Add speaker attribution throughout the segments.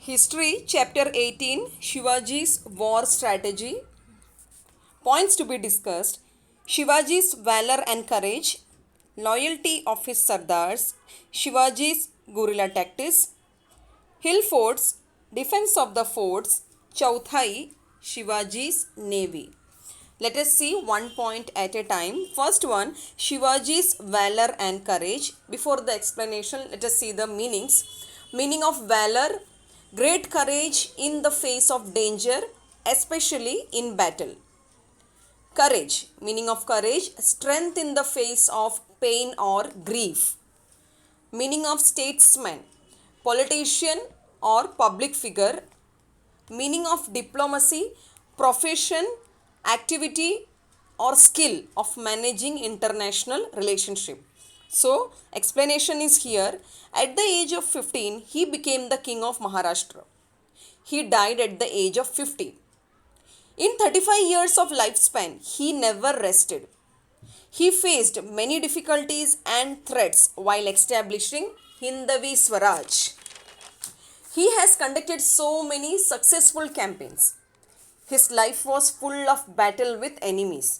Speaker 1: History, Chapter 18, Shivaji's War Strategy. Points to be discussed: Shivaji's valor and courage, loyalty of his Sardars, Shivaji's guerrilla tactics, hill forts, defense of the forts, Chauthai, Shivaji's navy. Let us see one point at a time. First one, Shivaji's valor and courage. Before the explanation, let us see the meanings. Meaning of valor: great courage in the face of danger, especially in battle. Courage, meaning of courage: strength in the face of pain or grief. Meaning of statesman: politician or public figure. Meaning of diplomacy: profession, activity or skill of managing international relationship. So explanation is here. At the age of 15, he became the king of Maharashtra. He died at the age of 50. In 35 years of lifespan, he never rested. He faced many difficulties and threats while establishing Hindavi Swaraj. He has conducted so many successful campaigns. His life was full of battle with enemies.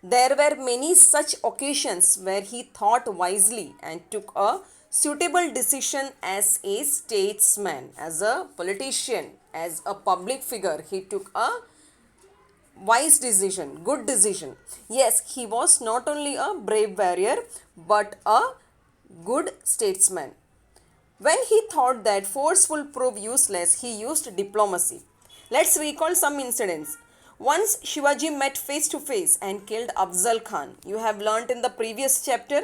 Speaker 1: There were many such occasions where he thought wisely and took a suitable decision as a statesman, as a politician, as a public figure. He took a wise decision, good decision. Yes, he was not only a brave warrior but a good statesman. When he thought that force will prove useless, he used diplomacy. Let's recall some incidents. Once Shivaji met face to face and killed Afzal Khan. You have learnt in the previous chapter.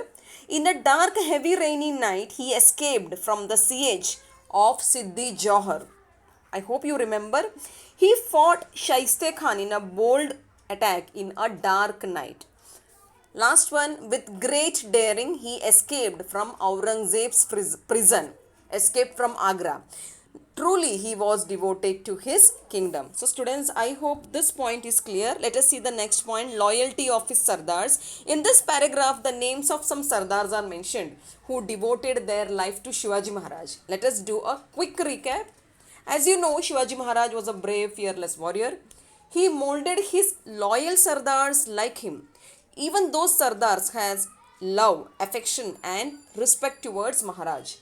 Speaker 1: In a dark, heavy, rainy night, he escaped from the siege of Siddhi Johar. I hope you remember. He fought Shaiste Khan in a bold attack in a dark night. Last one, with great daring, he escaped from Aurangzeb's prison, escaped from Agra. Truly, he was devoted to his kingdom. So, students, I hope this point is clear. Let us see the next point: loyalty of his Sardars. In this paragraph, the names of some Sardars are mentioned who devoted their life to Shivaji Maharaj. Let us do a quick recap. As you know, Shivaji Maharaj was a brave, fearless warrior. He molded his loyal Sardars like him. Even those Sardars has love, affection and respect towards Maharaj.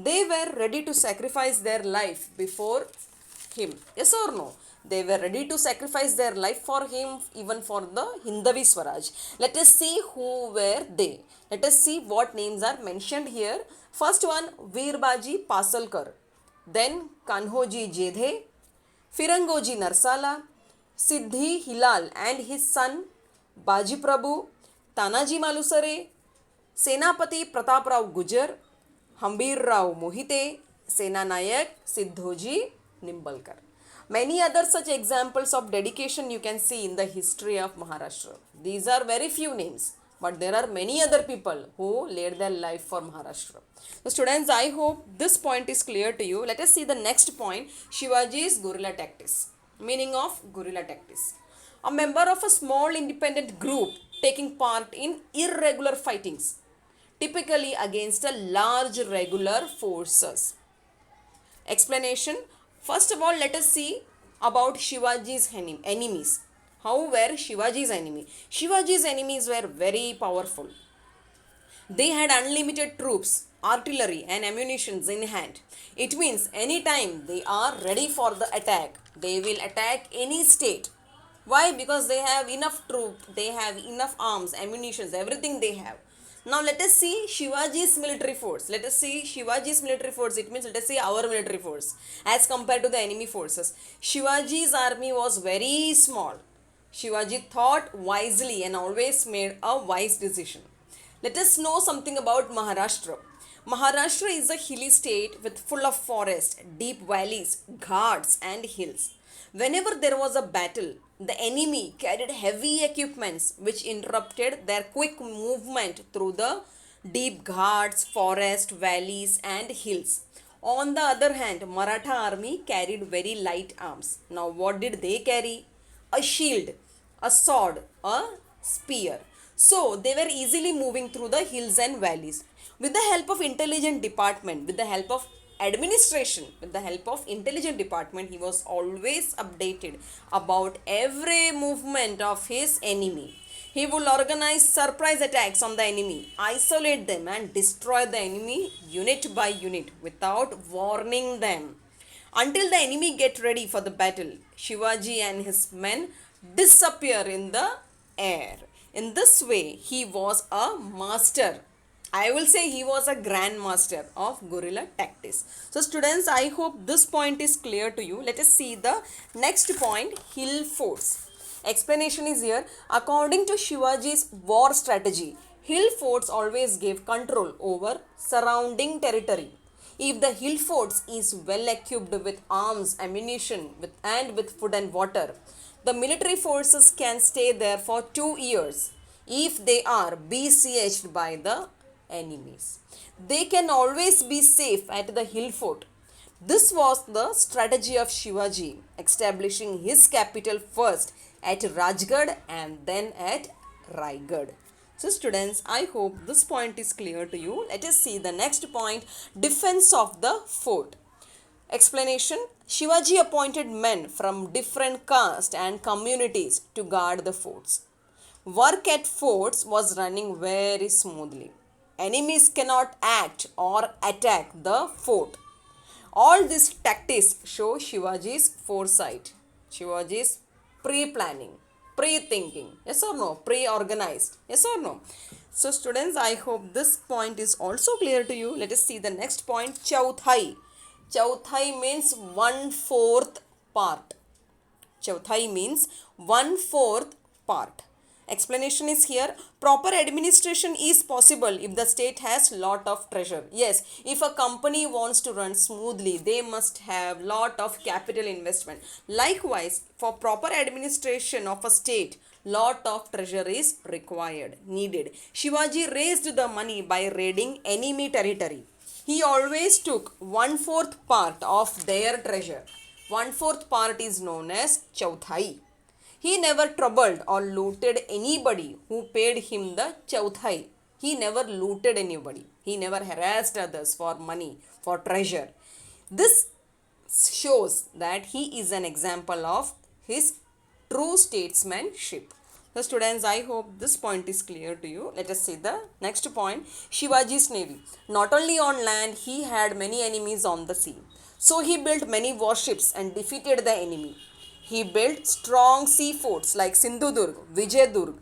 Speaker 1: They were ready to sacrifice their life before him. Yes or no? They were ready to sacrifice their life for him, even for the Hindavi Swaraj. Let us see who were they. Let us see what names are mentioned here. First one, Veerbaji Pasalkar. Then Kanhoji Jedhe, Firangoji Narsala, Siddhi Hilal and his son Baji Prabhu, Tanaji Malusare, Senapati Prataprao Gujar, Hambir Rao Mohite, Sena Nayak Siddhoji Nimbalkar. Many other such examples of dedication you can see in the history of Maharashtra. These are very few names, but there are many other people who laid their life for Maharashtra. So students, I hope this point is clear to you. Let us see the next point: Shivaji's guerrilla tactics. Meaning of guerrilla tactics: a member of a small independent group taking part in irregular fightings, typically against a large regular forces. Explanation: first of all, let us see about Shivaji's enemies. How were Shivaji's enemies? Shivaji's enemies were very powerful. They had unlimited troops, artillery and ammunitions in hand. It means anytime they are ready for the attack, they will attack any state. Why? Because they have enough troops, they have enough arms, ammunitions, everything they have. Now let us see Shivaji's military force. Let us see Shivaji's military force. It means let us see our military force as compared to the enemy forces. Shivaji's army was very small. Shivaji thought wisely and always made a wise decision. Let us know something about Maharashtra. Maharashtra is a hilly state with full of forest, deep valleys, ghats and hills. Whenever there was a battle, the enemy carried heavy equipments which interrupted their quick movement through the deep ghats, forest, valleys and hills. On the other hand, Maratha army carried very light arms. Now what did they carry? A shield, a sword, a spear. So they were easily moving through the hills and valleys. With the help of intelligent department, with the help of administration, with the help of intelligence department, he was always updated about every movement of his enemy. He would organize surprise attacks on the enemy, isolate them, and destroy the enemy unit by unit without warning them. Until the enemy get ready for the battle, Shivaji and his men disappear in the air. In this way, he was a master. I will say he was a grandmaster of guerrilla tactics. So students, I hope this point is clear to you. Let us see the next point, hill forts. Explanation is here. According to Shivaji's war strategy, hill forts always gave control over surrounding territory. If the hill forts is well equipped with arms, ammunition, and with food and water, the military forces can stay there for 2 years if they are besieged by the enemies. They can always be safe at the hill fort. This was the strategy of Shivaji, establishing his capital first at Rajgarh and then at Raigad. So students, I hope this point is clear to you. Let us see the next point, defense of the fort. Explanation, Shivaji appointed men from different castes and communities to guard the forts. Work at forts was running very smoothly. Enemies cannot act or attack the fort. All these tactics show Shivaji's foresight, Shivaji's pre-planning, pre-thinking, yes or no, pre-organized, yes or no. So students, I hope this point is also clear to you. Let us see the next point, Chauthai. Chauthai means 1/4 part. Chauthai means 1/4 part. Explanation is here. Proper administration is possible if the state has lot of treasure. Yes, if a company wants to run smoothly, they must have lot of capital investment. Likewise, for proper administration of a state, lot of treasure is required, needed. Shivaji raised the money by raiding enemy territory. He always took 1/4 part of their treasure. 1/4 part is known as Chauthai. He never troubled or looted anybody who paid him the chauthai. He never looted anybody. He never harassed others for money, for treasure. This shows that he is an example of his true statesmanship. So students, I hope this point is clear to you. Let us see the next point, Shivaji's navy. Not only on land, he had many enemies on the sea. So he built many warships and defeated the enemy. He built strong sea forts like Sindhudurg, Vijayadurg.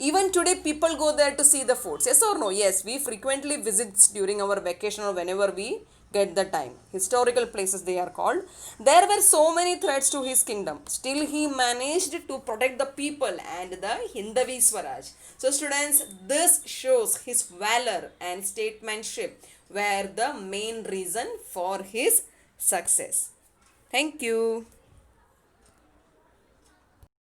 Speaker 1: Even today, people go there to see the forts. Yes or no? Yes, we frequently visit during our vacation or whenever we get the time. Historical places they are called. There were so many threats to his kingdom. Still, he managed to protect the people and the Hindavi Swaraj. So students, this shows his valor and statesmanship were the main reason for his success. Thank you.